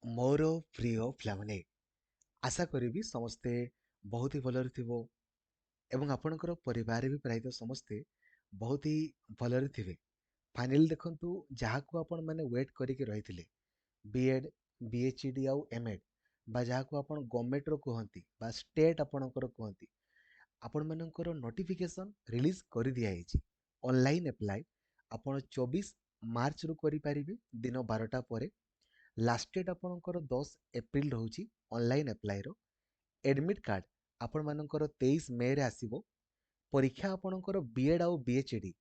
ମୋର ପ୍ରିୟ ପିଲାମାନେ, ଆଶା କରିବି ସମସ୍ତେ ବହୁତ ହି ଭଲରେ ଥିବ ଏବଂ ଆପଣଙ୍କର ପରିବାର ବି ପ୍ରାୟତଃ ସମସ୍ତେ ବହୁତ ହି ଭଲରେ ଥିବେ। ଫାଇନାଲି ଦେଖନ୍ତୁ, ଯାହାକୁ ଆପଣମାନେ ୱେଟ୍ କରିକି ରହିଥିଲେ, ବିଏଡ୍, ବିଏଚଡି ଆଉ ଏମ୍ଏଡ୍, ବା ଯାହାକୁ ଆପଣ ଗଭର୍ଣ୍ଣମେଣ୍ଟର କୁହନ୍ତି ବା ଷ୍ଟେଟ୍ ଆପଣଙ୍କର କୁହନ୍ତି, ଆପଣମାନଙ୍କର ନୋଟିଫିକେସନ୍ ରିଲିଜ୍ କରିଦିଆଯାଇଛି। ଅନଲାଇନ୍ ଆପ୍ଲାଏ ଆପଣ 24 ମାର୍ଚ୍ଚରୁ କରିପାରିବେ ଦିନ 12ଟା ପରେ। ଲାଷ୍ଟ ଡେଟ୍ ଆପଣଙ୍କର 10 ଏପ୍ରିଲ ରହୁଛି ଅନଲାଇନ୍ ଆପ୍ଲାଏର। ଏଡମିଟ୍ କାର୍ଡ଼ ଆପଣମାନଙ୍କର 23 ମେରେ ଆସିବ। ପରୀକ୍ଷା ଆପଣଙ୍କର ବିଏଡ୍ ଆଉ ବିଏଚଡି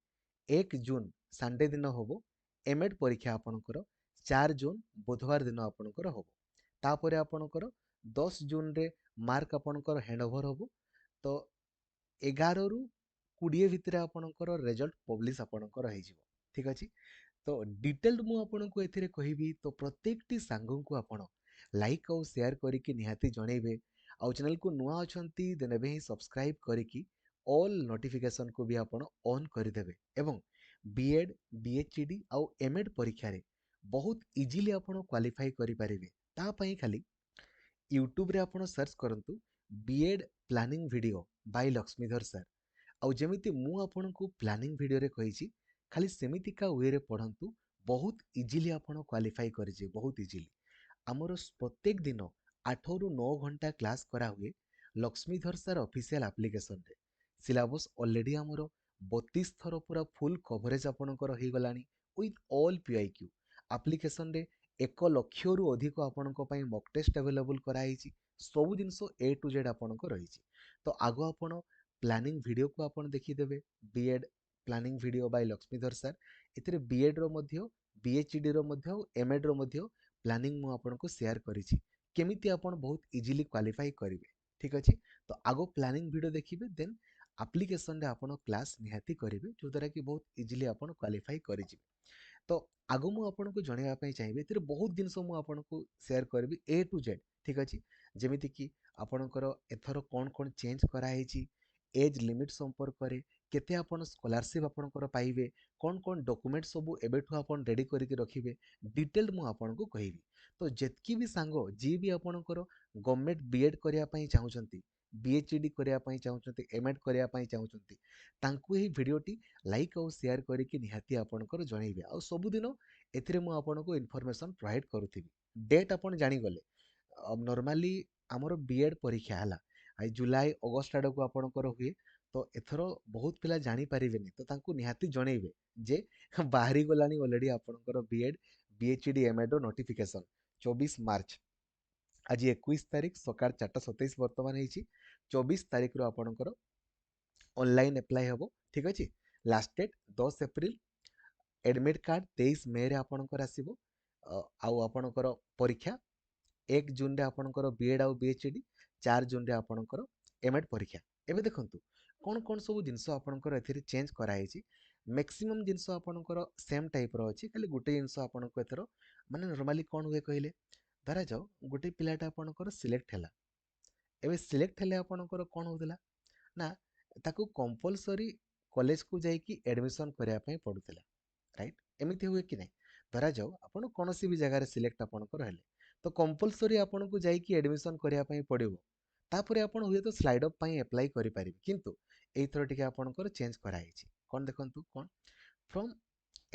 1 ଜୁନ୍ ସାନଡେ ଦିନ ହେବ। ଏମ୍ଏଡ୍ ପରୀକ୍ଷା ଆପଣଙ୍କର 4 ଜୁନ୍ ବୁଧବାର ଦିନ ଆପଣଙ୍କର ହେବ। ତାପରେ ଆପଣଙ୍କର 10 ଜୁନ୍ରେ ମାର୍କ ଆପଣଙ୍କର ହ୍ୟାଣ୍ଡଓଭର ହେବ। ତ 11ରୁ 20 ଭିତରେ ଆପଣଙ୍କର ରେଜଲ୍ଟ ପବ୍ଲିଶ ଆପଣଙ୍କର ହେଇଯିବ। ଠିକ୍ ଅଛି। ତ ଡିଟେଲ୍ଡ ମୁଁ ଆପଣଙ୍କୁ ଏଥିରେ କହିବି, ତ ପ୍ରତ୍ୟେକଟି ସାଙ୍ଗଙ୍କୁ ଆପଣ ଲାଇକ୍ ଆଉ ସେୟାର କରିକି ନିହାତି ଜଣେଇବେ। ଆଉ ଚ୍ୟାନେଲକୁ ନୂଆ ଅଛନ୍ତି ଦେନ୍ ଏବେ ହିଁ ସବସ୍କ୍ରାଇବ୍ କରିକି ଅଲ୍ ନୋଟିଫିକେସନକୁ ବି ଆପଣ ଅନ୍ କରିଦେବେ। ଏବଂ ବିଏଡ୍, ବିଏଚଡି ଆଉ ଏମ୍ଏଡ୍ ପରୀକ୍ଷାରେ ବହୁତ ଇଜିଲି ଆପଣ କ୍ୱାଲିଫାଇ କରିପାରିବେ। ତା ପାଇଁ ଖାଲି ୟୁଟ୍ୟୁବରେ ଆପଣ ସର୍ଚ୍ଚ କରନ୍ତୁ B Ed planning video by Lakshmidhar sir. ଆଉ ଯେମିତି ମୁଁ ଆପଣଙ୍କୁ ପ୍ଲାନିଂ ଭିଡ଼ିଓରେ କହିଛି, ଖାଲି ସେମିତିକା ୱେରେ ପଢ଼ନ୍ତୁ। ବହୁତ ଇଜିଲି ଆପଣ କ୍ୱାଲିଫାଇ କରିଯିବେ, ବହୁତ ଇଜିଲି। ଆମର ପ୍ରତ୍ୟେକ ଦିନ 8ରୁ 9 ଘଣ୍ଟା କ୍ଲାସ୍ କରାହୁଏ ଲକ୍ଷ୍ମୀଧର ସାର୍ ଅଫିସିଆଲ ଆପ୍ଲିକେସନରେ। ସିଲାବସ୍ ଅଲରେଡ଼ି ଆମର 32 ଥର ପୁରା ଫୁଲ୍ କଭରେଜ ଆପଣଙ୍କର ହେଇଗଲାଣି ୱିଥ୍ ଅଲ୍ ପିଆଇକ୍ୟୁ। ଆପ୍ଲିକେସନରେ 1 ଲକ୍ଷରୁ ଅଧିକ ଆପଣଙ୍କ ପାଇଁ ମକ୍ ଟେଷ୍ଟ ଆଭେଲେବୁଲ୍ କରାହେଇଛି। ସବୁ ଜିନିଷ ଏ ଟୁ ଜେଡ୍ ଆପଣଙ୍କ ରହିଛି। ତ ଆଗ ଆପଣ ପ୍ଲାନିଂ ଭିଡ଼ିଓକୁ ଆପଣ ଦେଖିଦେବେ, B Ed planning video by Lakshmidhar sir. ଏଥିରେ ବିଏଡ୍ର ମଧ୍ୟ, ବିଏଚଡିର ମଧ୍ୟ ଆଉ ଏମ୍ଏଡ୍ର ମଧ୍ୟ ପ୍ଲାନିଂ ମୁଁ ଆପଣଙ୍କୁ ସେୟାର କରିଛି, କେମିତି ଆପଣ ବହୁତ ଇଜିଲି କ୍ୱାଲିଫାଇ କରିବେ। ଠିକ୍ ଅଛି। ତ ଆଗ ପ୍ଲାନିଂ ଭିଡ଼ିଓ ଦେଖିବେ, ଦେନ୍ ଆପ୍ଲିକେସନରେ ଆପଣ କ୍ଲାସ୍ ନିହାତି କରିବେ, ଯେଉଁଦ୍ୱାରା କି ବହୁତ ଇଜିଲି ଆପଣ କ୍ୱାଲିଫାଇ କରିଯିବେ। ତ ଆଗ ମୁଁ ଆପଣଙ୍କୁ ଜଣାଇବା ପାଇଁ ଚାହିଁବି, ଏଥିରେ ବହୁତ ଜିନିଷ ମୁଁ ଆପଣଙ୍କୁ ସେୟାର କରିବି ଏ ଟୁ ଜେଡ୍। ଠିକ୍ ଅଛି। ଯେମିତିକି ଆପଣଙ୍କର ଏଥର କ'ଣ କ'ଣ ଚେଞ୍ଜ କରାହେଇଛି, ଏଜ୍ ଲିମିଟ୍ ସମ୍ପର୍କରେ, କେତେ ଆପଣ ସ୍କଲାରସିପ୍ ଆପଣଙ୍କର ପାଇବେ, କ'ଣ କ'ଣ ଡକୁମେଣ୍ଟ ସବୁ ଏବେଠୁ ଆପଣ ରେଡ଼ି କରିକି ରଖିବେ, ଡିଟେଲ୍ଡ ମୁଁ ଆପଣଙ୍କୁ କହିବି। ତ ଯେତିକି ବି ସାଙ୍ଗ ଯିଏ ବି ଆପଣଙ୍କର ଗଭର୍ଣ୍ଣମେଣ୍ଟ ବିଏଡ୍ କରିବା ପାଇଁ ଚାହୁଁଛନ୍ତି, ବିଏଚଡି କରିବା ପାଇଁ ଚାହୁଁଛନ୍ତି, ଏମ୍ଏଡ୍ କରିବା ପାଇଁ ଚାହୁଁଛନ୍ତି, ତାଙ୍କୁ ଏହି ଭିଡ଼ିଓଟି ଲାଇକ୍ ଆଉ ସେୟାର କରିକି ନିହାତି ଆପଣଙ୍କର ଜଣେଇବେ। ଆଉ ସବୁଦିନ ଏଥିରେ ମୁଁ ଆପଣଙ୍କୁ ଇନଫର୍ମେସନ୍ ପ୍ରୋଭାଇଡ଼ କରୁଥିବି। ଡେଟ୍ ଆପଣ ଜାଣିଗଲେ, ନର୍ମାଲି ଆମର ବିଏଡ୍ ପରୀକ୍ଷା ହେଲା ଜୁଲାଇ ଅଗଷ୍ଟ ଆଡ଼କୁ ଆପଣଙ୍କର ହୁଏ। ତ ଏଥର ବହୁତ ପିଲା ଜାଣିପାରିବେନି, ତ ତାଙ୍କୁ ନିହାତି ଜଣେଇବେ ଯେ ବାହାରି ଗଲାଣି ଅଲରେଡ଼ି ଆପଣଙ୍କର ବିଏଡ୍, ବିଏଚଡି, ଏମ୍ଏଡ୍ର ନୋଟିଫିକେସନ୍। 24 ମାର୍ଚ୍ଚ, ଆଜି 21 ତାରିଖ, ସକାଳ 4ଟା 27 ବର୍ତ୍ତମାନ ହେଇଛି। 24 ତାରିଖରୁ ଆପଣଙ୍କର ଅନଲାଇନ୍ ଆପ୍ଲାଏ ହେବ। ଠିକ୍ ଅଛି। Last date 10 April. Admit card 23 ମେରେ ଆପଣଙ୍କର ଆସିବ। ଆଉ ଆପଣଙ୍କର ପରୀକ୍ଷା 1 ଜୁନ୍ରେ ଆପଣଙ୍କର ବିଏଡ୍ ଆଉ ବିଏଚଡି, 4 ଜୁନ୍ରେ ଆପଣଙ୍କର ଏମ୍ଏଡ୍ ପରୀକ୍ଷା। ଏବେ ଦେଖନ୍ତୁ କ'ଣ କ'ଣ ସବୁ ଜିନିଷ ଆପଣଙ୍କର ଏଥିରେ ଚେଞ୍ଜ କରାହେଇଛି। ମ୍ୟାକ୍ସିମମ୍ ଜିନିଷ ଆପଣଙ୍କର ସେମ୍ ଟାଇପ୍ର ଅଛି, ଖାଲି ଗୋଟେ ଜିନିଷ ଆପଣଙ୍କୁ ଏଥର, ମାନେ ନର୍ମାଲି କ'ଣ ହୁଏ କହିଲେ, ଧରାଯାଉ ଗୋଟେ ପିଲାଟା ଆପଣଙ୍କର ସିଲେକ୍ଟ ହେଲା। ଏବେ ସିଲେକ୍ଟ ହେଲେ ଆପଣଙ୍କର କ'ଣ ହେଉଥିଲା ନା, ତାକୁ କମ୍ପଲସରି କଲେଜକୁ ଯାଇକି ଆଡ଼ମିସନ୍ କରିବା ପାଇଁ ପଡ଼ୁଥିଲା। ରାଇଟ୍? ଏମିତି ହୁଏ କି ନାହିଁ? ଧରାଯାଉ ଆପଣ କୌଣସି ବି ଜାଗାରେ ସିଲେକ୍ଟ ଆପଣଙ୍କର ହେଲେ, ତ କମ୍ପଲସରି ଆପଣଙ୍କୁ ଯାଇକି ଆଡ଼ମିସନ୍ କରିବା ପାଇଁ ପଡ଼ିବ। ତାପରେ ଆପଣ ହୁଏତ ସ୍ଲାଇଡ୍ ଅପ୍ ପାଇଁ ଆପ୍ଲାଏ କରିପାରିବେ। କିନ୍ତୁ ଏଇଥର ଟିକେ ଆପଣଙ୍କର ଚେଞ୍ଜ କରାହେଇଛି। କ'ଣ ଦେଖନ୍ତୁ, କ'ଣ ଫ୍ରମ୍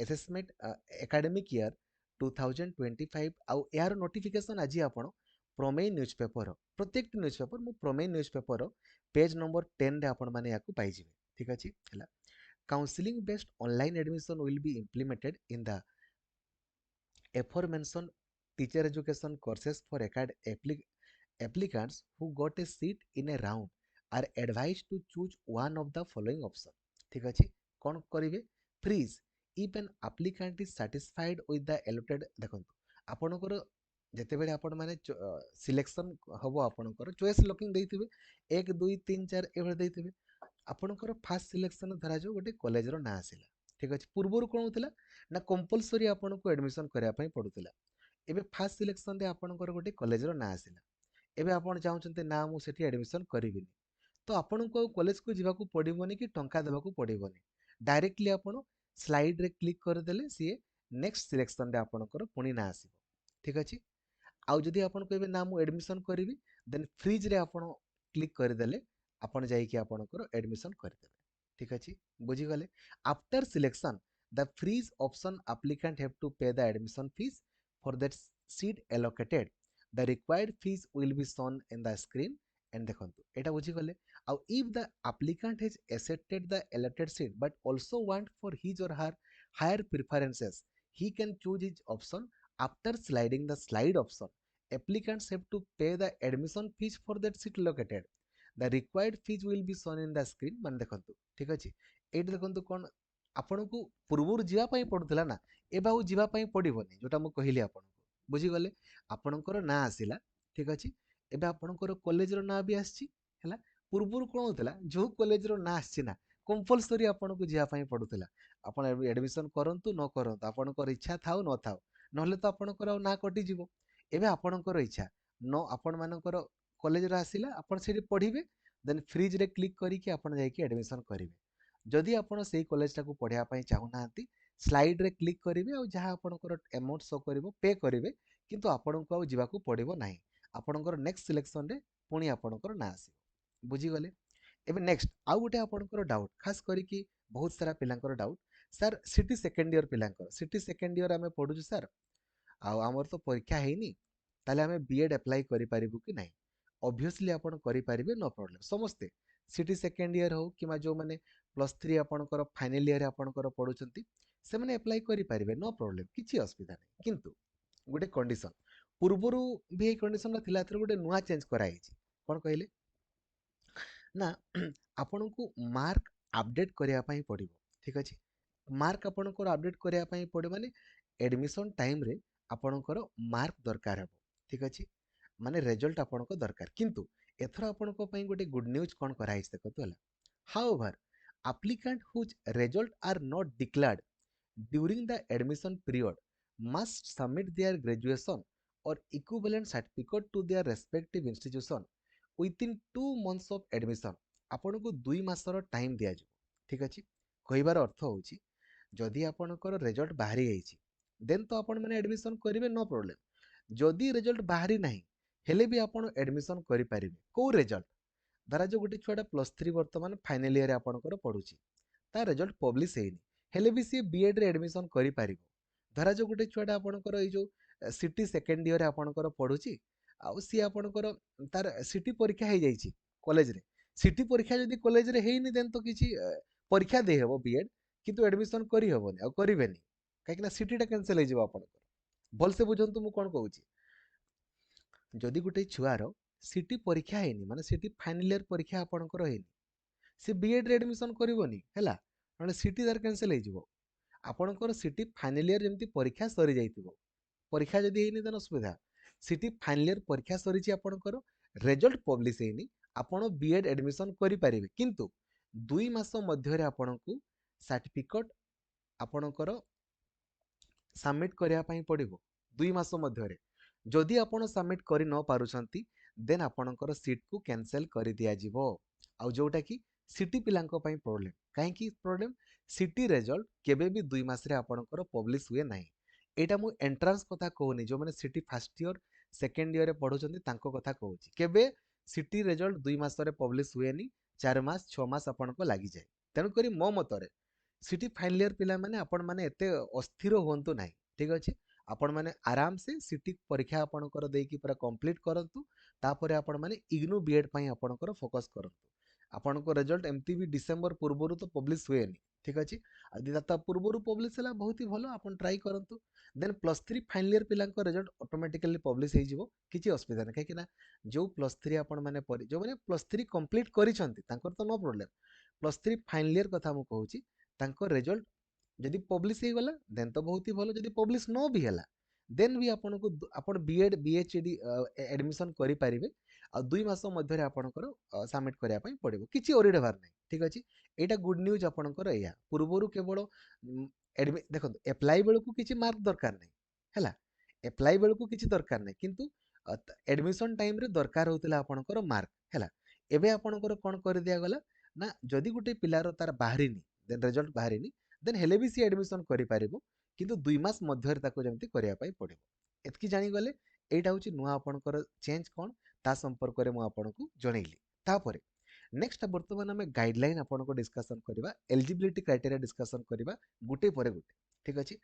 ଆସେସମେଣ୍ଟ ଏକାଡେମିକ୍ ଇୟର୍ 2025, ଆଉ ଏହାର ନୋଟିଫିକେସନ୍ ଆଜି ଆପଣ ପ୍ରମେୟ ନ୍ୟୁଜ୍ ପେପର, ପ୍ରତ୍ୟେକଟି ନ୍ୟୁଜ୍ ପେପର, ମୁଁ ପ୍ରମେୟ ନ୍ୟୁଜ୍ ପେପର ପେଜ୍ ନମ୍ବର 10ରେ ଆପଣମାନେ ୟାକୁ ପାଇଯିବେ। ଠିକ୍ ଅଛି। ହେଲା, counseling based online admission will be implemented in the aforementioned teacher education courses for applicants who got a seat in a round are advised to choose one of the following option. ঠিক ଅଛି। କ'ଣ କରିବେ? Freeze if an applicant is satisfied with the allotted, ଦେଖନ୍ତୁ ଆପଣଙ୍କର ଯେତେବେଳେ ଆପଣମାନେ selection ହେବ, ଆପଣଙ୍କର ଚଏସ୍ ଲକିଂ ଦେଇଥିବେ 1 2 3 4 ଏଭଳି ଦେଇଥିବେ। ଆପଣଙ୍କର ଫାଷ୍ଟ ସିଲେକ୍ସନ୍ ଧରାଯାଉ ଗୋଟେ କଲେଜର ନାଁ ଆସିଲା। ଠିକ୍ ଅଛି। ପୂର୍ବରୁ କ'ଣ ହେଉଥିଲା ନା, କମ୍ପଲସରି ଆପଣଙ୍କୁ ଆଡ଼ମିସନ୍ କରିବା ପାଇଁ ପଡ଼ୁଥିଲା। ଏବେ ଫାଷ୍ଟ ସିଲେକ୍ସନରେ ଆପଣଙ୍କର ଗୋଟେ କଲେଜର ନାଁ ଆସିଲା। ଏବେ ଆପଣ ଚାହୁଁଛନ୍ତି ନା, ମୁଁ ସେଠି ଆଡ଼ମିସନ୍ କରିବିନି, ତ ଆପଣଙ୍କୁ ଆଉ କଲେଜକୁ ଯିବାକୁ ପଡ଼ିବନି କି ଟଙ୍କା ଦେବାକୁ ପଡ଼ିବନି। ଡାଇରେକ୍ଟଲି ଆପଣ ସ୍ଲାଇଡ଼ରେ କ୍ଲିକ୍ କରିଦେଲେ ସିଏ ନେକ୍ସଟ ସିଲେକ୍ସନରେ ଆପଣଙ୍କର ପୁଣି ନାଁ ଆସିବ। ଠିକ୍ ଅଛି। आउ जदि आपण कहबे ना मु एडमिशन करिवि देन फ्रीज रे आपण क्लिक करदेले आपण जाइकी आपणकर एडमिशन करदेबे। ठीक अछि, बुझी गले। After selection the freeze option applicant have to pay the admission fees for that seat allocated, the required fees will be shown in the screen and देखंतु एटा बुझी गले। आउ if the applicant has accepted the allotted seat but also want for his or her higher preferences, he can choose his option after sliding the slide option. Applicants have to pay the admission fees for that seat located. The required fees will be shown in the screen ମାନେ ଦେଖନ୍ତୁ ଠିକ ଅଛି। ଏଇଠି ଦେଖନ୍ତୁ କଣ ଆପଣଙ୍କୁ ପୂର୍ବରୁ ଯିବା ପାଇଁ ପଡୁଥିଲା ନା, ଏବେ ଆଉ ଯିବା ପାଇଁ ପଡିବନି, ଯୋଉଟା ମୁଁ କହିଲି ଆପଣଙ୍କୁ ବୁଝିଗଲେ। ଆପଣଙ୍କର ନାଁ ଆସିଲା, ଠିକ ଅଛି। ଏବେ ଆପଣଙ୍କର କଲେଜର ନାଁ ବି ଆସିଛି ହେଲା। ପୂର୍ବରୁ କଣ ହଉଥିଲା, ଯୋଉ କଲେଜର ନାଁ ଆସିଛି ନା କମ୍ପଲସରି ଆପଣଙ୍କୁ ଯିବା ପାଇଁ ପଡୁଥିଲା। ଆପଣ ଆଡମିସନ କରନ୍ତୁ ନ କରନ୍ତୁ, ଆପଣଙ୍କର ଇଚ୍ଛା ଥାଉ ନଥାଉ, ନହେଲେ ତ ଆପଣଙ୍କର ଆଉ ନାଁ କଟିଯିବ। ଏବେ ଆପଣଙ୍କର ଇଚ୍ଛା ନ ଆପଣ ମାନଙ୍କର କଲେଜରେ ଆସିଲା, ଆପଣ ସେଠି ପଢିବେ, ଦେନ୍ ଫ୍ରିଜରେ କ୍ଲିକ୍ କରିକି ଆପଣ ଯାଇକି ଆଡମିସନ କରିବେ। ଯଦି ଆପଣ ସେଇ କଲେଜଟାକୁ ପଢିବା ପାଇଁ ଚାହୁଁନାହାନ୍ତି, ସ୍ଲାଇଡରେ କ୍ଲିକ୍ କରିବେ ଆଉ ଯାହା ଆପଣଙ୍କର ଆମାଉଣ୍ଟ ଶୋ କରିବ ପେ କରିବେ, କିନ୍ତୁ ଆପଣଙ୍କୁ ଆଉ ଯିବାକୁ ପଡିବ ନାହିଁ। ଆପଣଙ୍କର ନେକ୍ସଟ ସିଲେକ୍ସନରେ ପୁଣି ଆପଣଙ୍କର ନାଁ ଆସିବ। ବୁଝିଗଲେ। ଏବେ ନେକ୍ସଟ ଆଉ ଗୋଟେ ଆପଣଙ୍କର ଡାଉଟ୍, ଖାସ କରିକି ବହୁତ ସାରା ପିଲାଙ୍କର doubt, sir CT second year ପିଲାଙ୍କର, ସିଟି ସେକେଣ୍ଡ ଇୟର ଆମେ ପଢୁଛୁ ସାର୍, ଆଉ ଆମର ତ ପରୀକ୍ଷା ହେଇନି, ତାହେଲେ ଆମେ ବିଏଡ୍ ଆପ୍ଲାଏ କରିପାରିବୁ କି ନାହିଁ? ଅବଭିୟସଲି ଆପଣ କରିପାରିବେ, नो ପ୍ରୋब्लेम। ସମସ୍ତେ ସିଟି ସେକେଣ୍ଡ ଇୟର ହଉ କିମ୍ବା ଯେଉଁମାନେ ପ୍ଲସ୍ ଥ୍ରୀ ଆପଣଙ୍କର ଫାଇନାଲ ଇୟର ଆପଣଙ୍କର ପଢୁଛନ୍ତି, ସେମାନେ ଆପ୍ଲାଏ କରିପାରିବେ, नो ପ୍ରୋବ୍ଲେम, କିଛି ଅସୁବିଧା ନାହିଁ। କିନ୍ତୁ ଗୋଟେ କଣ୍ଡିସନ, ପୂର୍ବରୁ ବି ଏଇ କଣ୍ଡିସନଟା ଥିଲା, ଏଥର ଗୋଟେ ନୂଆ ଚେଞ୍ଜ କରାଯାଇଛି। କ'ଣ କହିଲେ ନା ଆପଣଙ୍କୁ ମାର୍କ ଆପଡେଟ୍ କରିବା ପାଇଁ ପଡିବ। ଠିକ ଅଛି, ମାର୍କ ଆପଣଙ୍କର ଆପଡେଟ୍ କରିବା ପାଇଁ ପଡିବ ମାନେ ଏଡମିସନ ଟାଇମରେ ଆପଣଙ୍କର ମାର୍କ ଦରକାର ହେବ। ଠିକ ଅଛି, ମାନେ ରେଜଲ୍ଟ ଆପଣଙ୍କ ଦରକାର। କିନ୍ତୁ ଏଥର ଆପଣଙ୍କ ପାଇଁ ଗୋଟେ ଗୁଡ ନ୍ୟୁଜ୍ କ'ଣ କରାହେଇଛି ଦେଖନ୍ତୁ ହେଲା। ହାଉଏଭର applicant whose result are not declared during the admission period must submit their graduation or equivalent certificate to their respective institution within 2 months of admission। ଆପଣଙ୍କୁ 2 ମାସର ଟାଇମ ଦିଆଯିବ। ଠିକ ଅଛି, କହିବାର ଅର୍ଥ ହେଉଛି ଯଦି ଆପଣଙ୍କର ରେଜଲ୍ଟ ବାହାରି ଯାଇଛି ଦେନ୍ ତ ଆପଣମାନେ ଆଡମିସନ କରିବେ, नो ପ୍ରୋବ୍ଲେମ। ଯଦି ରେଜଲ୍ଟ ବାହାରି ନାହିଁ ହେଲେ ବି ଆପଣ ଆଡମିସନ କରିପାରିବେ। କୋଉ ରେଜଲ୍ଟ, ଧରାଯାଉ ଗୋଟେ ଛୁଆଟା ପ୍ଲସ୍ ଥ୍ରୀ ବର୍ତ୍ତମାନ ଫାଇନାଲ ଇୟର ଆପଣଙ୍କର ପଢୁଛି, ତା ରେଜଲ୍ଟ ପବ୍ଲିଶ ହେଇନି, ହେଲେ ବି ସିଏ ବିଏଡ୍ ରେ ଆଡମିସନ କରିପାରିବ। ଧରାଯାଉ ଗୋଟେ ଛୁଆଟା ଆପଣଙ୍କର ଏଇ ଯୋଉ ସିଟି ସେକେଣ୍ଡ ଇୟର ଆପଣଙ୍କର ପଢୁଛି, ଆଉ ସିଏ ଆପଣଙ୍କର ତାର ସିଟି ପରୀକ୍ଷା ହେଇଯାଇଛି କଲେଜରେ, ସିଟି ପରୀକ୍ଷା ଯଦି କଲେଜରେ ହେଇନି ଦେନ୍ ତ କିଛି ପରୀକ୍ଷା ଦେଇହବ ବିଏଡ୍, କିନ୍ତୁ ଆଡମିସନ କରିହବନି ଆଉ କରିବେନି, କାହିଁକିନା ସିଟିଟା କ୍ୟାନସେଲ ହେଇଯିବ ଆପଣଙ୍କର। ଭଲସେ ବୁଝନ୍ତୁ ମୁଁ କ'ଣ କହୁଛି। ଯଦି ଗୋଟେ ଛୁଆର ସିଟି ପରୀକ୍ଷା ହେଇନି, ମାନେ ସିଟି ଫାଇନାଲ ଇୟର ପରୀକ୍ଷା ଆପଣଙ୍କର ହେଇନି, ସେ ବିଏଡ୍ ରେ ଆଡମିସନ କରିବନି ହେଲା, ନହେଲେ ସିଟି ତାର କ୍ୟାନସେଲ ହେଇଯିବ। ଆପଣଙ୍କର ସିଟି ଫାଇନାଲ ଇୟର ଯେମିତି ପରୀକ୍ଷା ସରିଯାଇଥିବ, ପରୀକ୍ଷା ଯଦି ହେଇନି ଦେନ୍ ଅସୁବିଧା। ସିଟି ଫାଇନାଲ ଇୟର ପରୀକ୍ଷା ସରିଛି ଆପଣଙ୍କର, ରେଜଲ୍ଟ ପବ୍ଲିଶ ହେଇନି, ଆପଣ ବିଏଡ୍ ଆଡମିସନ କରିପାରିବେ, କିନ୍ତୁ 2 ମାସ ମଧ୍ୟରେ ଆପଣଙ୍କୁ ସାର୍ଟିଫିକେଟ ଆପଣଙ୍କର ସବମିଟ୍ କରିବା ପାଇଁ ପଡ଼ିବ। 2 ମାସ ମଧ୍ୟରେ ଯଦି ଆପଣ ସବମିଟ୍ କରି ନ ପାରୁଛନ୍ତି ଦେନ୍ ଆପଣଙ୍କର ସିଟ୍କୁ କ୍ୟାନସେଲ କରିଦିଆଯିବ। ଆଉ ଯୋଉଟା କି ସିଟି ପିଲାଙ୍କ ପାଇଁ ପ୍ରୋବ୍ଲେମ୍। କାହିଁକି ପ୍ରୋବ୍ଲେମ୍? ସିଟି ରେଜଲ୍ଟ କେବେ ବି 2 ମାସରେ ଆପଣଙ୍କର ପବ୍ଲିଶ ହୁଏ ନାହିଁ। ଏଇଟା ମୁଁ ଏଣ୍ଟ୍ରାନ୍ସ କଥା କହୁନି, ଯେଉଁମାନେ ସିଟି ଫାର୍ଷ୍ଟ ଇୟର ସେକେଣ୍ଡ ଇୟରରେ ପଢୁଛନ୍ତି ତାଙ୍କ କଥା କହୁଛି। କେବେ ସିଟି ରେଜଲ୍ଟ 2 ମାସରେ ପବ୍ଲିଶ ହୁଏନି, 4 ମାସ 6 ମାସ ଆପଣଙ୍କ ଲାଗିଯାଏ। ତେଣୁକରି ମୋ ମତରେ ସିଟି ଫାଇନାଲ ଇୟର ପିଲାମାନେ ଆପଣମାନେ ଏତେ ଅସ୍ଥିର ହୁଅନ୍ତୁ ନାହିଁ। ଠିକ ଅଛି, ଆପଣମାନେ ଆରାମସେ ସିଟି ପରୀକ୍ଷା ଆପଣଙ୍କର ଦେଇକି ପୁରା କମ୍ପ୍ଲିଟ୍ କରନ୍ତୁ, ତାପରେ ଆପଣମାନେ ଇଗ୍ନୁ ବିଏଡ୍ ପାଇଁ ଆପଣଙ୍କର ଫୋକସ୍ କରନ୍ତୁ। ଆପଣଙ୍କ ରେଜଲ୍ଟ ଏମିତି ବି ଡିସେମ୍ବର ପୂର୍ବରୁ ତ ପବ୍ଲିଶ ହୁଏନି। ଠିକ ଅଛି, ଆଉ ଯଦି ତା ପୂର୍ବରୁ ପବ୍ଲିଶ ହେଲା ବହୁତ ହି ଭଲ, ଆପଣ ଟ୍ରାଏ କରନ୍ତୁ। Then plus three final year ପିଲାଙ୍କ ରେଜଲ୍ଟ ଅଟୋମେଟିକାଲି ପବ୍ଲିଶ ହେଇଯିବ, କିଛି ଅସୁବିଧା ନାହିଁ। କାହିଁକି ନା ଯୋଉ ପ୍ଲସ୍ ଥ୍ରୀ ଆପଣମାନେ ଯେଉଁମାନେ ପ୍ଲସ୍ ଥ୍ରୀ କମ୍ପ୍ଲିଟ୍ କରିଛନ୍ତି ତାଙ୍କର ତ no problem. Plus three final year କଥା ମୁଁ କହୁଛି, ତାଙ୍କ ରେଜଲ୍ଟ ଯଦି ପବ୍ଲିଶ ହେଇଗଲା ଦେନ୍ ତ ବହୁତ ହି ଭଲ, ଯଦି ପବ୍ଲିଶ ନ ବି ହେଲା ଦେନ୍ ବି ଆପଣଙ୍କୁ ଆପଣ ବିଏଡ୍ ବିଏଚଡି ଆଡମିସନ କରିପାରିବେ। ଆଉ 2 ମାସ ମଧ୍ୟରେ ଆପଣଙ୍କର ସବମିଟ୍ କରିବା ପାଇଁ ପଡ଼ିବ, କିଛି ଓରିଡ୍ ହେବାର ନାହିଁ। ଠିକ ଅଛି, ଏଇଟା ଗୁଡ୍ ନ୍ୟୁଜ୍ ଆପଣଙ୍କର ଏଇଆ। ପୂର୍ବରୁ କେବଳ ଦେଖନ୍ତୁ ଏପ୍ଲାଇ ବେଳକୁ କିଛି ମାର୍କ ଦରକାର ନାହିଁ ହେଲା, ଏପ୍ଲାଇ ବେଳକୁ କିଛି ଦରକାର ନାହିଁ, କିନ୍ତୁ ଆଡମିସନ ଟାଇମରେ ଦରକାର ହଉଥିଲା ଆପଣଙ୍କର ମାର୍କ ହେଲା। ଏବେ ଆପଣଙ୍କର କ'ଣ କରିଦିଆଗଲା ନା, ଯଦି ଗୋଟେ ପିଲାର ତାର ବାହାରିନି, ଦେନ୍ ରେଜଲ୍ଟ ବାହାରିନି, ଦେନ୍ ହେଲେ ବି ସିଏ ଆଡମିସନ କରିପାରିବ, କିନ୍ତୁ 2 ମାସ ମଧ୍ୟରେ ତାକୁ ଯେମିତି କରିବା ପାଇଁ ପଡ଼ିବ। ଏତିକି ଜାଣିଗଲେ एटा हूँ नुआ आपणकर चेंज कौन ता संपर्क में मुझे जनइली तापर नेक्स्ट बर्तमान आम गाइडलाइन आपको डिस्कसन करवा एलिजिबिलिटी क्राइटेरिया डिस्कसन करवा गुटे पर गुटे ठीक अच्छे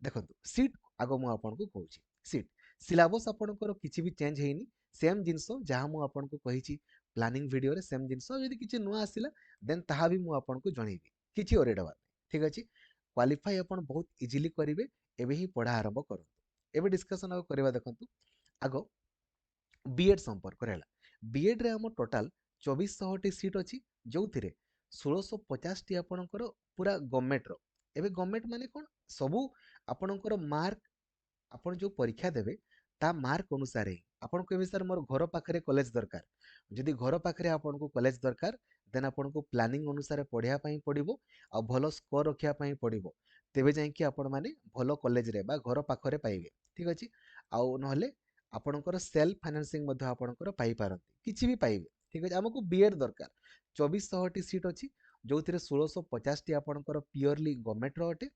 देखो सीट आग मुझे कहूँ सीट सिलेबस आपंकर किसी भी चेंज होनी सेम जिनस जहाँ मुझे कही प्लानिंग वीडियो रे सेम जिनस जदि किसी नुआ आसला देन ताहा भी मुझे जनइबी किसी ओरिड हबार ठीक अच्छे क्वालिफाई आप बहुत इजिली करेंगे एवं ही पढ़ा आरंभ करूँ एवं डिस्कसन आगे करवा देखूँ आग बीएड संपर्क है बीएड रे आम टोटाल 2400 सीट अच्छी जो थे 1650 टी आपणकर पूरा गवर्नमेंट रो एबे गवर्नमेंट माने कौन सबू आपणकर मार्क आपण जो परीक्षा देवे ता मार्क अनुसार ही आपण कहबे सर मोर घर पाखरे कॉलेज दरकार जदि घर पाखरे आपण को कॉलेज दरकार देन आपण को प्लानिंग अनुसार पढ़िया पई पड़िबो आ भलो स्कोर रखिया पई पड़िबो तेबे जाय कि आपण माने भलो कॉलेज रे बा घर पाखरे पाइबे ठीक अछि आ नहले आपणकर सेल्फ फाइनेंसिंग मध्ये आपणकर पाई पारंती किछि भी पाइबे ठीक अछि हमको बीएड दरकार 2400 टी सीट अछि जो थिरे 1650 टी आपणकर प्योरली गवर्नमेंट रो अटे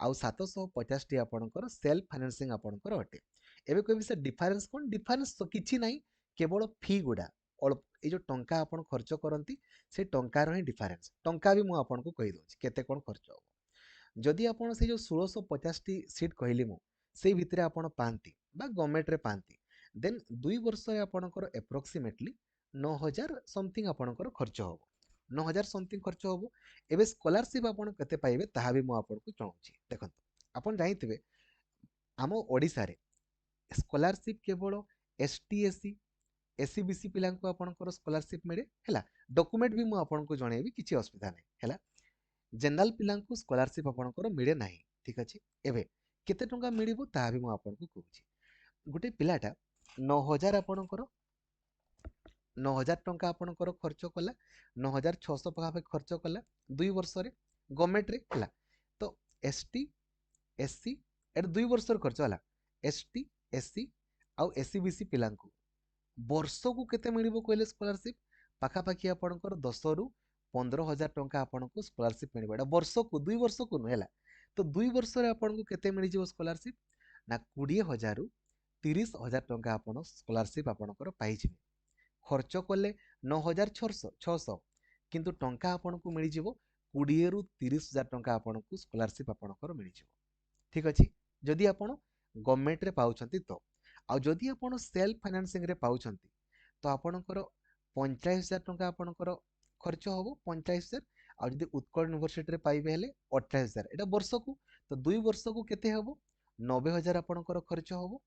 आउ 750 टी आपणकर सेल्फ फाइनेंसिंग आपणकर अटे एबे कहबी से डिफरेंस कोन डिफरेंस तो किछि नाही केवल फी गुडा अल्प ए जो टंका आपण खर्च करंती से टंकार ही डिफरेंस टंका भी मु आपनको कहि दोछि केते कोन खर्च हो जदि आपण से जो 1650 टी सीट कहली मु से भितरे आपण पांती बा गवर्नमेंट रे पांती देन 2 वर्ष रे आपणकर एप्रोक्सीमेटली 9000 समथिंग आपणकर खर्च हो 9000 समथिंग खर्च हो एबे स्कॉलरशिप आपण केते पाइबे ताहा भी मु आपनको चाहूछि देखंतु आपण जानिथिबे आम ओडिसा रे स्कॉलरशिप केवल एसटी एससी एससी बीसी पिला आपणकर स्कॉलरशिप मिले हैला डॉक्यूमेंट भी मु आपनको जणेबी किछि असुविधा नै हैला जनरल पिला स्कॉलरशिप आपणकर मिले नाही ठीक अछि एबे केते टंका मिलिबो ताहा भी मु आपनको कहूछि गुटे पिलाटा 9000 आपणकर 9000 टंका आपणकर खर्च कला 9600 पाखा खर्च कला 2 वर्ष रे गवर्नमेंट रे हला तो एसटी एससी एट 2 वर्ष खर्च हला एसटी एससी आउ एससी बीसी पिला वर्ष को केते मिलिबो कहले स्कॉलरशिप पाखापाखि आपणकर 10 रु 15,000 टंका आपनको स्कॉलरशिप मिलिबो एटा वर्ष को 2 वर्ष को नुहेला तो 2 वर्ष रे आपनको केते मिलि जिवो स्कॉलरशिप ना 20,000 रु 30,000 टंका आपण स्कॉलरशिप आपणकर पाई जिवे खर्च कले 9,600 किंतु टंका आपनको मिलि जिवो 20 रु 30,000 टंका आपनको स्कॉलरशिप आपणकर मिलि जिवो ठीक अछि जदि आपण गवर्नमेंट रे पाउछंती तो आ जदि आपण सेल्फ फाइनेंसिंग रे पाउछंती तो आपणकर 45,000 टंका आपणकर खर्च होबो 45,000 आ जदि उत्कल यूनिवर्सिटी रे पाइबे हेले 28,000 एटा वर्ष को तो 2 वर्ष को केते होबो 90,000 आपणकर खर्च होबो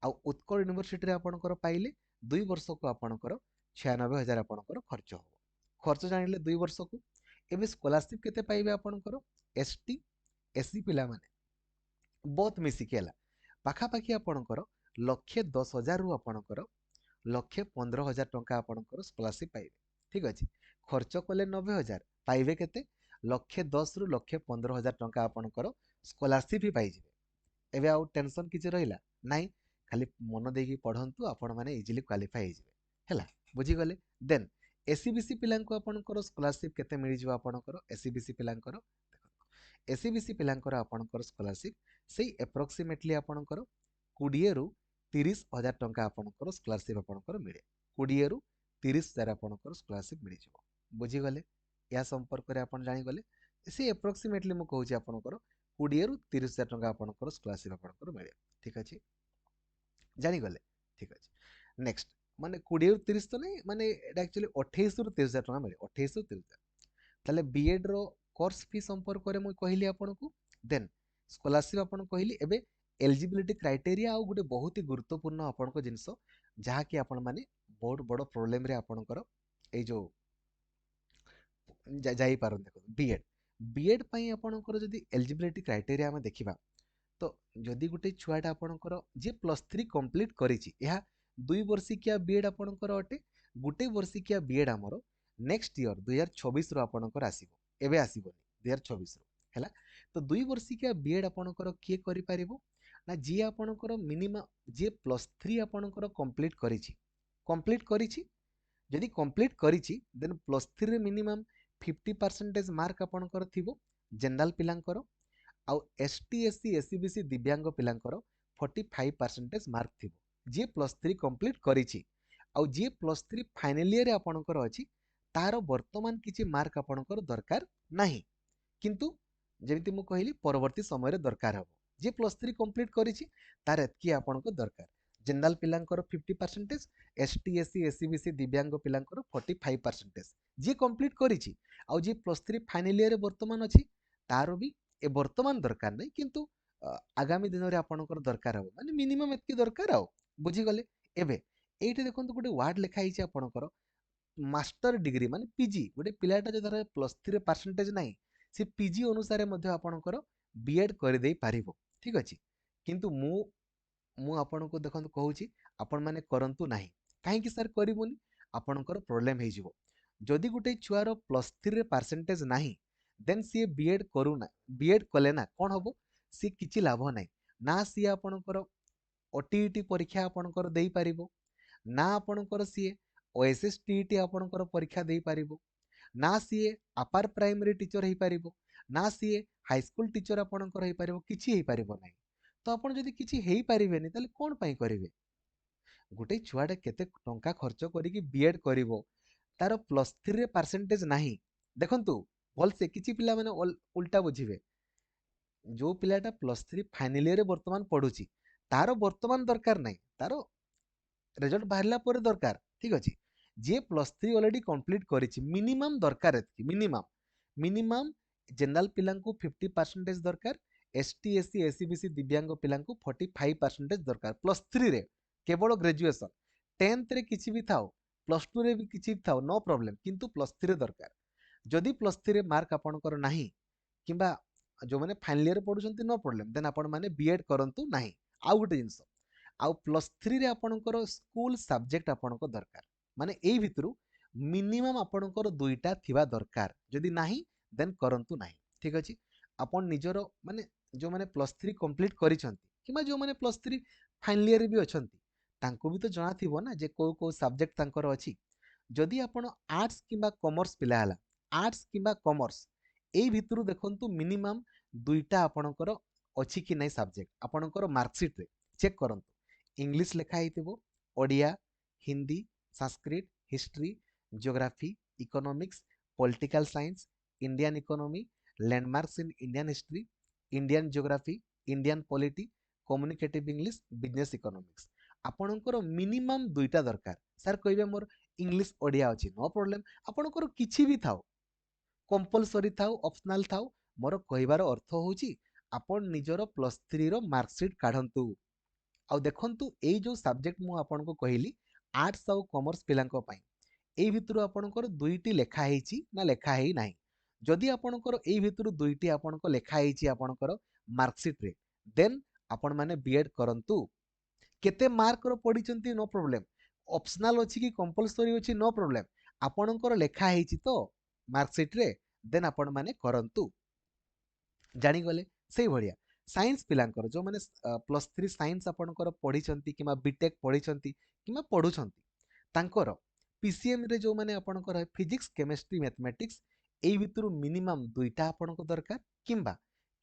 आ उत्कल यूनिवर्सिटी रे आपणकर पाइले 2 वर्ष को आपणकर 96,000 आपणकर खर्च होबो खर्च जानिले 2 वर्ष को एबे स्कॉलरशिप केते पाइबे आपणकर एसटी एससी पिला माने बहुत मिसिकी है पाखापाखि आपणकर 1,10,000 रु आपणकर 1,15,000 टंका आपणकर स्कॉलरशिप पाइबे ठीक अछि खर्च कले 90,000 पाइबे केते 1,10,000 रु 1,15,000 टंका आपणकर स्कॉलरशिप ही पाइजिबे एबे आउ टेंशन किछि रहिला नाही खाली मन देकी पढंतु आपण माने इजीली क्वालिफाई हे जिवे हैला बुझी गले देन एससीबीसी पिलांको आपणकर स्कॉलरशिप केते मिलि जिवो आपणकर एससीबीसी पिलांकर एससीबीसी पिलांकर आपणकर स्कॉलरशिप सेही एप्रोक्सीमेटली आपणकर 20 रु 30,000 टंका आपणकर स्कॉलरशिप आपणकर मिले 20 रु 30,000 आपणकर स्कॉलरशिप मिलि जिवो बुझी गले या संपर्क रे आपण जानि गले से एप्रोक्सीमेटली मु कहूची आपणकर 20 रु 30,000 टंका आपणकर स्कॉलरशिप आपणकर मिले ठीक अछि जानि गले ठीक अछि नेक्स्ट माने 20 रु 30 तो नहीं माने एटा एक्चुअली 28 रु 30,000 टंका मिले 28 रु 30,000 ताले बीएड रो कोर्स फी संपर्क रे मु कहली आपणको देन स्कॉलरशिप आपण कहली एबे एलिजिबिलिटी क्राइटेरिया आ गोटे बहुत ही गुरुत्वपूर्ण आपणको जिंस जहा कि आपण माने बहुत बड़ प्रॉब्लम रे आपणकर ए जो जाई पारन देखो बीएड बीएड पई आपणकर जदी एलिजिबिलिटी क्राइटेरिया हम देखिबा तो जदि गोटे छुआटा आपणकर जे +3 कंप्लीट करिछि यह 2 वर्षिकिया बीएड आपणकर अटे गोटे वर्षिकिया बीएड हमरो नेक्स्ट ईयर 2026 रो आपणकर आसीबो एबे आसीबो 2026 रो हैला तो 2 वर्षिकिया बीएड आपणकर किए करि पारिबो ना जी आपणकर मिनिमम जे +3 आपणकर कंप्लीट करिछि जदि कंप्लीट करिछि देन +3 रे मिनिमम 50% मार्क आपणकर थिबो जनरल पिलांकर आउ एसटी एससी एससी बीसी दिव्यांग पिलांकर 45% मार्क थिबो जी प्लस थ्री कंप्लीट करिछि आउ जी प्लस थ्री फाइनल ईयर आपणकर अछि तार वर्तमान किछि मार्क आपणकर दरकार नाही किंतु जेमिति मु कहली परवर्ती समय दरकार हबो जे प्लस थ्री कंप्लीट करिछि तार एतकी आपणको दरकार जनरल पिलांकर 50% S T S C S C B C दिव्यांग पिलांकर 45% जे कंप्लीट करिछि आउ जे प्लस थ्री फाइनल ईयर वर्तमान अछि तार भी ए वर्तमान दरकार नै किंतु आगामी दिन रे आपणकर दरकार हबो माने मिनिमम एतकी दरकार आउ बुझी गले एबे एइटे देखंतु गोटे वर्ड लेखा हिची आपणकर मास्टर डिग्री माने पीजी गोटे पिलाटा जो धर प्लस थ्री परसेंटेज नाही से पीजी अनुसार मध्य आपणकर बीएड कर दे पारिबो ठीक अछि किंतु मु आपनको देखंतु कहूची आपण माने करंतु नाही काहे कि सर करिवोनी आपणकर प्रॉब्लम हे जिवो जदि गुटे छुआर प्लस थ्री रे परसेंटेज नाही देन सी बीएड करूना बीएड कले ना कोन हबो सी किछि लाभ नाही ना सी आपणकर ओटीईटी परीक्षा आपणकर देई पारिबो ना आपणकर सी ओएसएस टीईटी आपणकर परीक्षा देई पारिबो ना सी अपर प्राइमरी टीचर हे पारिबो ना सी हाई स्कूल टीचर आपणकर हे पारिबो किछि हे पारिबो नाही तो आपण जदि किछि हेई पारिबेनी ताले कोन पई करिवे गुटे छुआटे केते टंका खर्च करिकि बीएड करिवो तार प्लस थ्री रे परसेंटेज नाही देखंतु भलसे किछि पिला माने उल्टा बुझिबे जो पिलाटा प्लस थ्री फाइनल ईयर वर्तमान पढुची तार वर्तमान दरकार नाही तार रिजल्ट बाहरला पर दरकार ठीक अछि जे प्लस थ्री ऑलरेडी कंप्लीट करिछि मिनिमम दरकार एतकी मिनिमम मिनिमम जनरल पिलांको 50% दरकार एसटी एससी एससीबीसी दिव्यांग पिलांको 45% दरकार प्लस थ्री रे केवल ग्रेजुएशन 10th रे किछि भी थाओ प्लस टू रे भी किछि भी थाओ नो प्रॉब्लम किंतु प्लस थ्री दरकार जदि प्लस थ्री रे मार्क आपणकर नाही किंबा जो माने फाइनल ईयर पढुचंती नो प्रॉब्लम देन आपण माने बीएड करंतु नाही आउ गुटे जिंस आउ प्लस थ्री रे आपणकर स्कूल सब्जेक्ट आपणको दरकार माने एई भितरु मिनिमम आपणकर दुईटा थिबा दरकार जदि नाही देन करंतु नाही ठीक अछि आपण निजरो माने जो माने प्लस थ्री कंप्लीट करिसंती किबा जो माने प्लस थ्री फाइनल ईयर भी अछंती तांको भी तो जଣା थिबो ना जे को सब्जेक्ट तांकर अछि जदि आपण आर्ट्स किबा कॉमर्स पिला हला आर्ट्स किबा कॉमर्स एई भितरु देखंतु मिनिमम दुईटा आपणकर अछि कि नै सब्जेक्ट आपणकर मार्कशीट रे चेक करंतु इंग्लिश लेखा हेतिबो Odia Hindi Sanskrit history geography economics political science Indian economy landmarks in Indian history Indian geography Indian polity communicative English business economics आपणकर मिनिमम दुईटा दरकार सर कहबे मोर इंग्लिश ओडिया अछि नो प्रॉब्लम आपणकर किछि भी थाओ कंपलसरी थाओ ऑप्शनल थाओ मोर कहबार अर्थ होउची आपण निजरो प्लस थ्री रो मार्कशीट काढंतु आउ देखंतु एई जो सब्जेक्ट मु आपनको कहली आर्ट्स आउ कॉमर्स पिलांको पई एई भितरु आपणकर दुईटी लेखा हेची ना लेखा हेई नाही जदि आपणकर एई भितरु दुईटी आपणको लेखा हेची आपणकर मार्कशीट रे देन आपण माने बीएड करंतु केते मार्क रो पढिचंती नो प्रॉब्लम ऑप्शनल अछि कि कंपलसरी अछि नो प्रॉब्लम आपणकर लेखा हेची तो मार्कशीट रे देन आपण माने करंतु जानी गले सेही भलिया साइंस पिलांकर जो माने प्लस थ्री साइंस आपणकर पढिचंती किबा बीटेक पढिचंती किबा पढुचंती तांकर पीसीएम रे जो माने आपणकर फिजिक्स केमिस्ट्री मैथमेटिक्स एई भितरु मिनिमम दुईटा आपणको दरकार किबा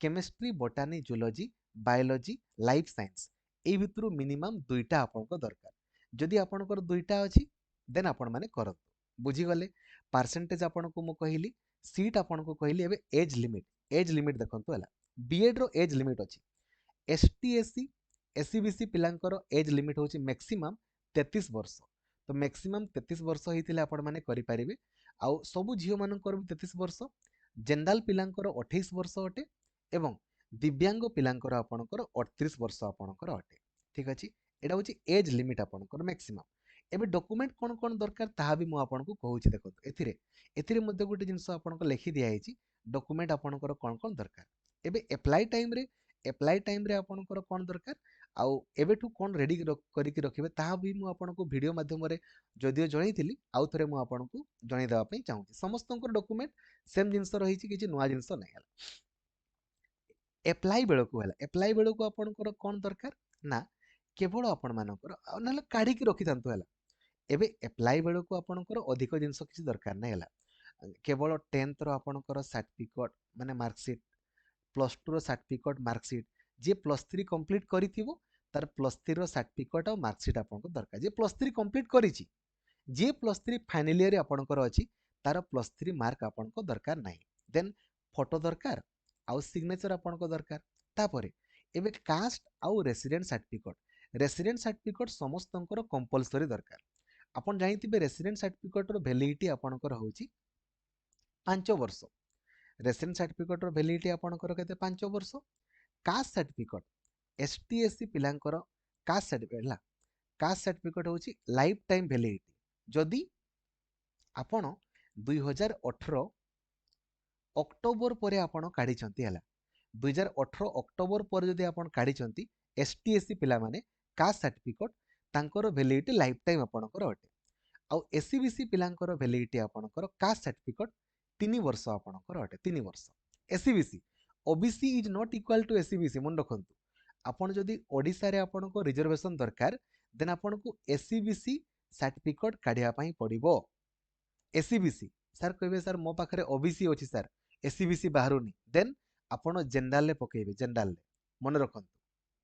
chemistry botany zoology biology life science एई भितरु मिनिमम दुईटा आपणको दरकार जदि आपणकर दुईटा अछि देन आपण माने करंतु बुझी गले परसेंटेज आपणको मु कहिली सीट आपणको कहिली एबे एज लिमिट देखंतु हला बीएड रो एज लिमिट अछि एसटी एससी एससीबीसी पिलांकर एज लिमिट होची मैक्सिमम 33 वर्ष तो मैक्सिमम 33 वर्ष होइतिले आपण माने करि परिबे आउ सबु झियो मानकर भी 33 वर्ष जनरल पिलांकर 28 वर्ष अटे एवं दिव्यांग पिलांकर आपणकर 38 वर्ष आपणकर अटे ठीक अछि एडा होची एज लिमिट आपणकर मैक्सिमम एबे डॉक्यूमेंट कोन दरकार ताहा भी मु आपनको कहूची देखत एथिरे मध्ये गोटे जिंस आपनको लेखि दिया हेची डॉक्यूमेंट आपणकर कोन दरकार एबे अप्लाई टाइम रे आपणकर कोन दरकार आउ एबेठु कोन रेडी करिकि रखिबे ताहा भी मु आपनको वीडियो माध्यम रे जदियो जणैतिली आउ थरे मु आपनको जणै देबा पई चाहूची समस्तंकर डॉक्यूमेंट सेम जिंस रहिची किछि नुवा जिंस नै हला अप्लाई बेलको आपणकर कोन दरकार ना केवल आपण मानकर नले काढी कि रखि थांतु हला एबे अप्लाई बेलको आपणकर अधिक जिंस किछि दरकार नै हला केवल 10th रो आपणकर सर्टिफिकेट माने मार्कशीट प्लस टू रो सर्टिफिकेट मार्कशीट जे प्लस थ्री कंप्लीट करिथिबो तार +3 सर्टिफिकेट और मार्कशीट आपको दरकार जे +3 कंप्लीट करिछि जे +3 फाइनल ईयर आपनकर अछि तार +3 मार्क आपनको दरकार नाही देन फोटो दरकार आउ सिग्नेचर आपनको दरकार तापरे एबे कास्ट आउ रेसिडेंट सर्टिफिकेट समस्तंकर कंपलसरी दरकार आपन जानिथिबे रेसिडेंट सर्टिफिकेट रो वैलिडिटी आपनकर होउची 5 वर्ष रेसिडेंट सर्टिफिकेट रो वैलिडिटी आपनकर केते 5 वर्ष कास्ट सर्टिफिकेट एसटी एससी पिलांकर कास्ट सर्टिफिकेट ला कास्ट सर्टिफिकेट होउची लाइफ टाइम वैलिडिटी जदि आपण 2018 अक्टोबर पर आपण काढिचंती हला 2018 अक्टोबर पर जदि आपण काढिचंती एसटी एससी पिला माने कास्ट सर्टिफिकेट तांकर वैलिडिटी लाइफ टाइम आपणकर अटे आउ एससीबीसी पिलांकर वैलिडिटी आपणकर कास्ट सर्टिफिकेट 3 वर्ष आपणकर अटे 3 वर्ष SEBC OBC is not equal to SEBC मन रखंतु आपण जदि ओडिसा रे आपणको रिजर्वेशन दरकार देन आपणको एससीबीसी सर्टिफिकेट काढिया पई पड़िबो एससीबीसी सर कहबे सर मो पाखरे ओबीसी अछि सर एससीबीसी बाहरुनी देन आपण जनरल ले पकेबे जनरल ले मन रखंतु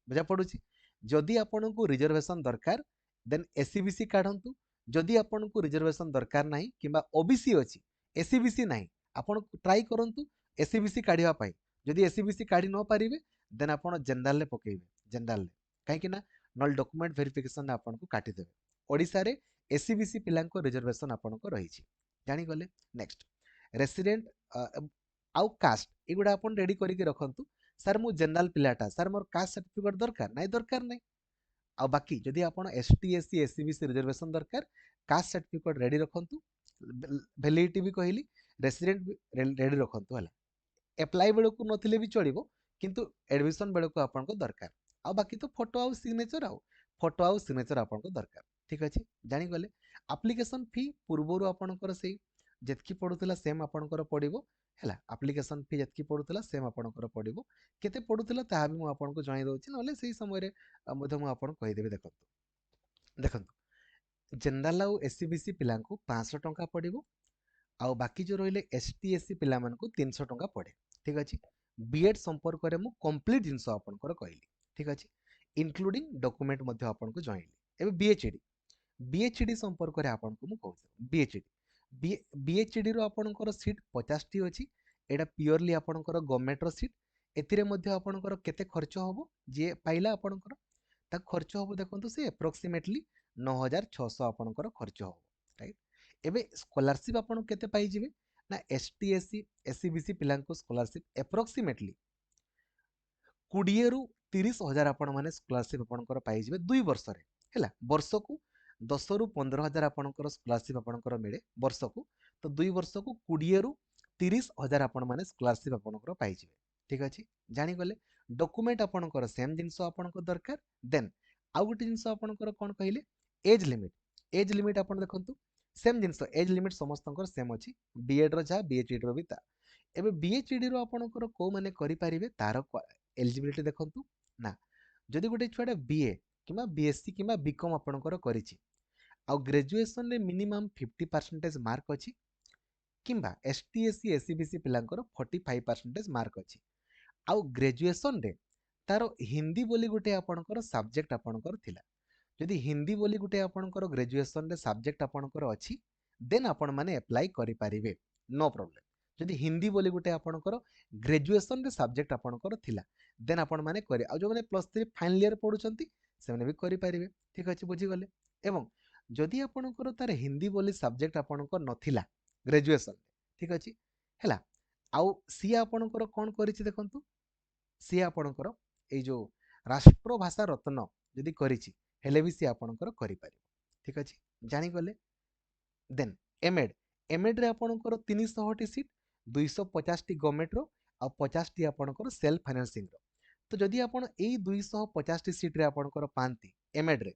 बुझा पड़ुची जदि आपनको रिजर्वेशन दरकार देन एससीबीसी काढंतु जदि आपनको रिजर्वेशन दरकार नाही किबा ओबीसी अछि एससीबीसी नाही आपण ट्राई करंतु एससीबीसी काढिया पई जदि एससीबीसी काढी न पारिबे देन आपण जनरल ले पकेबे जनरल ले काहे कि ना नल डॉक्यूमेंट वेरिफिकेशन आपनको काटी देबे ओडिसा रे एससीबीसी पिलांको रिजर्वेशन आपनको रहिछि जानि गले नेक्स्ट रेसिडेंट आउ कास्ट एगुडा आपण रेडी करिके रखंतु सर मु जनरल पिलाटा सर मोर कास्ट सर्टिफिकेट दरकार नाही आ बाकी जदि आपण एसटी एससी एससीबीसी रिजर्वेशन दरकार कास्ट सर्टिफिकेट रेडी रखंतु वैलिडिटी भी कहली रेसिडेंट भी रेडी रखंतु हला अप्लाई बेलू नथिले भी चलिबो किंतु एडमिशन बेलू आपनको दरकार आ बाकी तो फोटो आउ सिग्नेचर आपनको दरकार ठीक अछि जानि गले एप्लिकेशन फी पूर्वरु आपनकर से जेतकी पडुतला सेम आपनकर पडिबो हैला एप्लिकेशन फी जेतकी पडुतला सेम आपनकर पडिबो केते पडुतला ताहा भी मु आपनको जणाई दउछि नले सेही समय रे मधे मु आपन कहि देबे देखंतु जनरल आउ एससीबीसी पिलांको 500 टंका पडिबो आउ बाकी जो रहिले एसटी एससी पिला मानकु 300 टंका पड़े ठीक अछि बीएड संपर्क रे मु कंप्लीट जिंस आपनकर कहली ठीक अछि इंक्लूडिंग डॉक्यूमेंट मध्ये आपनको जणाइली एबे बीएचडी संपर्क रे आपनको मु कहू बीएचडी रो आपनकर सीट 50 टी अछि एडा प्योरली आपनकर गवर्नमेंट रो सीट एथिरे मध्ये आपनकर केते खर्च होबो जे पाइला आपनकर ता खर्च होबो देखंतु से अप्रोक्सीमेटली 9600 आपनकर खर्च होबो राइट एबे स्कॉलरशिप आपण केते पाई जिवे ना एसटी एससी एससीबीसी पिलांको स्कॉलरशिप अप्रोक्सीमेटली 20 रु 30 हजार आपण माने स्कॉलरशिप आपणकर पाई जिवे 2 वर्ष रे हैला वर्ष को 10 रु 15 हजार आपणकर स्कॉलरशिप आपणकर मिले वर्ष को तो 2 वर्ष को 20 रु 30 हजार आपण माने स्कॉलरशिप आपणकर पाई जिवे ठीक अछि जानि गले डॉक्यूमेंट आपणकर सेम जिंस आपणकर दरकार देन आउ गोटे जिंस आपणकर कोन कहिले एज लिमिट आपण देखंतु सेम जिंस एज लिमिट समस्तंकर सेम अछि बीएड रो जा बीएचडी रो भी ता एबे बीएचडी रो आपणकर को माने करि परिबे तार एलिजिबिलिटी देखंतु ना जदि गोटे छुआडा बीए किमा बीएससी किमा बीकॉम आपणकर करिछि आ ग्रेजुएशन रे मिनिमम 50% मार्क अछि किंबा एसटीएससी एससीबीसी पिलांकर 45% मार्क अछि आ ग्रेजुएशन रे तार हिंदी बोली गोटे आपणकर सब्जेक्ट आपणकर थिला जदि हिंदी बोली गोटे आपणकर ग्रेजुएशन रे सब्जेक्ट आपणकर अछि देन आपण माने अप्लाई करि परिबे नो प्रॉब्लम जदि हिंदी बोली गोटे आपणकर ग्रेजुएशन रे सब्जेक्ट आपणकर थिला देन आपण माने करि आ जो माने +3 फाइनल ईयर पढुचंती से माने भी करि परिबे ठीक अछि बुझी गले एवं जदि आपणकर तार हिंदी बोली सब्जेक्ट आपणकर नथिला ग्रेजुएशन ठीक अछि हैला आउ सी आपणकर कोन करिछि देखंतु सी आपणकर ए जो राष्ट्रभाषा रत्न जदि करिछि हेले भी सी आपणकर करि परिबो ठीक अछि जानि गले देन एमएड रे आपणकर 300 टी सीट 250 टी गवर्नमेंट रो आ 50 टी आपणकर सेल्फ फाइनेंसिंग रो तो जदि आपण एई 250 टी सीट रे आपणकर पांती एमएड रे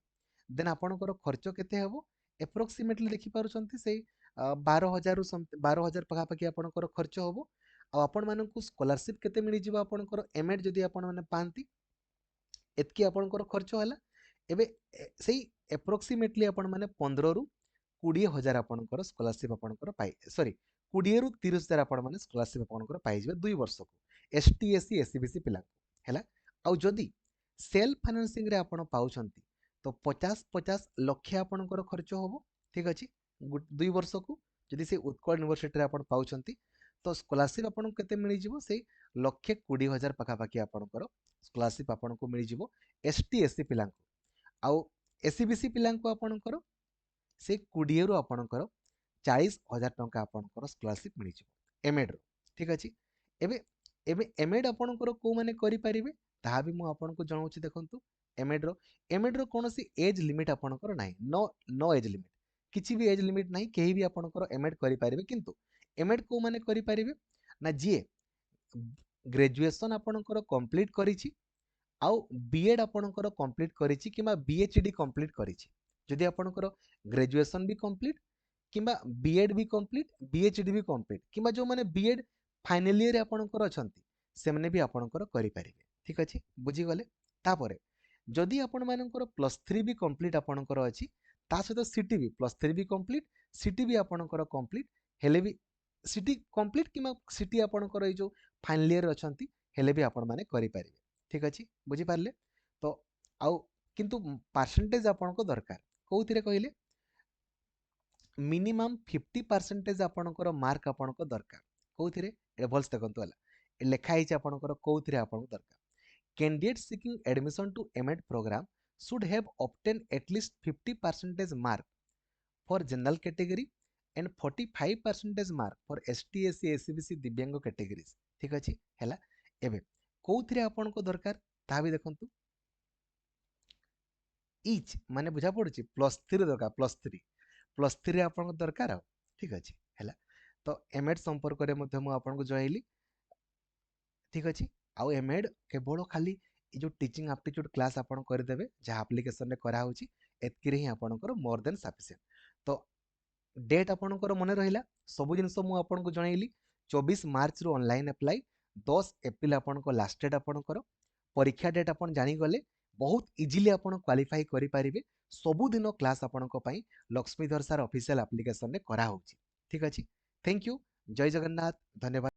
देन आपणकर खर्च केते हेबो एप्रोक्सीमेटली देखि पारुचंती से 12000 रु 12000 पका पकी आपणकर खर्च होबो आ आपण मानकु स्कॉलरशिप केते मिलि जिवो आपणकर एमएड जदि आपण माने पांती एतकी आपणकर खर्च होला एबे सेही एप्रोक्सीमेटली आपण माने 15 रु 20 हजार आपणकर स्कॉलरशिप आपणकर पाई सॉरी 20 रु 30 हजार आपण माने स्कॉलरशिप आपणकर पाई जिवे 2 वर्ष को एसटी एससी एससीबीसी पिला हैला आ जदि सेल्फ फाइनेंसिंग रे आपण पाउछंती तो 50-50 लक्ष आपणकर खर्च होबो ठीक अछि 2 वर्ष को जदि से उत्कल यूनिवर्सिटी रे आपण पाउछंती तो स्कॉलरशिप आपण केते मिलि जिवो से 1,20,000 पाखापाखि आपणकर स्कॉलरशिप आपण को मिलि जिवो एसटी एससी पिला आउ एससीबीसी पिला आपणकर से 20 रु आपणकर 40,000 टंका आपणकर स्कॉलरशिप मिलि जिवो एमएड रो ठीक अछि एबे एबे एमएड आपणकर को माने करि परिबे ताहा भी मु आपनको जणाउछि देखंतु एमएड रो कोनोसी एज लिमिट आपणकर नाही नो नो एज लिमिट किछि भी एज लिमिट नाही केही भी आपणकर एमएड करि परिबे किंतु एमएड को माने करि परिबे ना जिए ग्रेजुएशन आपणकर कंप्लीट करिछि आउ बीएड आपणकर कंप्लीट करिछि किबा बीएचडी कंप्लीट करिछि जदि आपणकर ग्रेजुएशन भी कंप्लीट किबा बीएड भी कंप्लीट बीएचडी भी कंप्लीट किबा जो माने बीएड फाइनल ईयर आपणकर अछंती से माने भी आपणकर करि परिबे ठीक अछि बुझी गले तापरे जदि आपण मानकर +3 भी कंप्लीट आपणकर अछि ता सहित सीटी भी +3 भी कंप्लीट सीटी भी आपणकर कंप्लीट हेले भी सीटी कंप्लीट किबा सीटी आपणकर ए जो फाइनल ईयर अछंती हेले भी आपण माने करि परिबे ठीक अछि बुझी पारले तो आउ किंतु परसेंटेज आपनको दरकार कोउथिरे कहिले मिनिमम 50% आपणकर मार्क आपनको दरकार कोउथिरे ए भल्स देखंतु हला लेखा हिच आपणकर कोउथिरे आपनको दरकार candidates seeking admission to MEd program should have obtained at least 50% mark for general category and 45% mark for ST SC SCBC दिव्यांग categories ठीक अछि हैला एबे कोउथिरे आपनको दरकार ता भी देखंतु इच माने बुझा पड़ुछि +3 दरकार +3 रे आपनको दरकार ठीक अछि हैला तो एमएड संपर्क रे मध्य मु आपनको जणाइली ठीक अछि आउ एमएड केवल खाली जो टीचिंग एप्टीट्यूड क्लास आपण करदेवे जहाँ एप्लिकेशन करा होची एतकी ही आपणकर मोर देन सफिशिएंट तो डेट आपणकर मन रहिला सब जिनस मु आपनको जणाइली 24 मार्च रु ऑनलाइन अप्लाई 10 एप्रिल आपणको लास्ट डेट आपणकर परीक्षा डेट आपण जानि गले बहुत इजीली आपण क्वालिफाई करि परिबे सब दिन क्लास आपणको पई लक्ष्मीधर सर ऑफिशियल एप्लिकेशन रे करा होची ठीक अछि थैंक यू जय जगन्नाथ धन्यवाद।